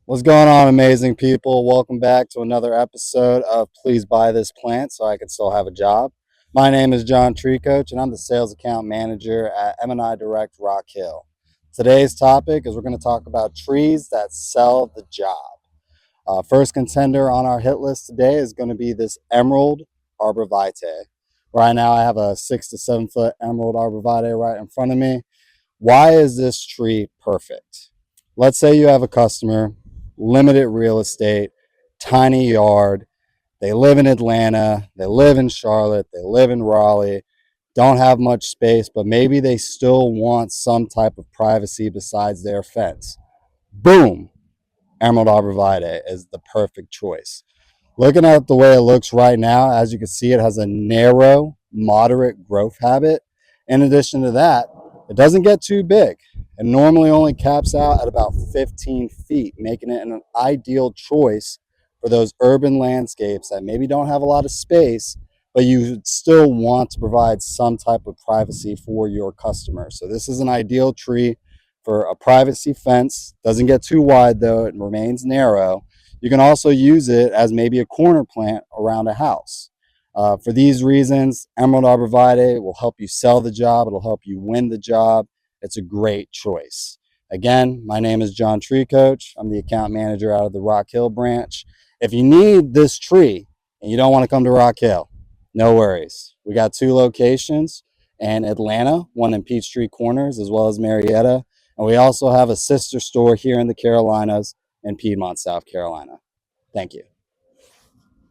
What's going on, amazing people? Welcome back to another episode of Please Buy This Plant So I Can Still Have a Job. My name is John Tree Coach, and I'm the sales account manager at MNI Direct Rock Hill. Today's topic is we're going to talk about trees that sell the job. First contender on our hit list today is going to be this Emerald Arborvitae. Right now, I have a 6 to 7 foot Emerald Arborvitae right in front of me. Why is this tree perfect? Let's say you have a customer, limited real estate, tiny yard. They live in Atlanta, they live in Charlotte, they live in Raleigh, don't have much space, but maybe they still want some type of privacy besides their fence. Boom! Emerald Arborvitae is the perfect choice. Looking at the way it looks right now, as you can see, it has a narrow, moderate growth habit. In addition to that, it doesn't get too big. It normally only caps out at about 15 feet, making it an ideal choice for those urban landscapes that maybe don't have a lot of space, but you still want to provide some type of privacy for your customer. So this is an ideal tree for a privacy fence. Doesn't get too wide though, it remains narrow. You can also use it as maybe a corner plant around a house. For these reasons, Emerald Arborvitae will help you sell the job. It'll help you win the job. It's a great choice. Again, my name is John Tree Coach. I'm the account manager out of the Rock Hill branch. If you need this tree and you don't want to come to Rock Hill, no worries. We got 2 locations in Atlanta, one in Peachtree Corners as well as Marietta. And we also have a sister store here in the Carolinas in Piedmont, South Carolina. Thank you.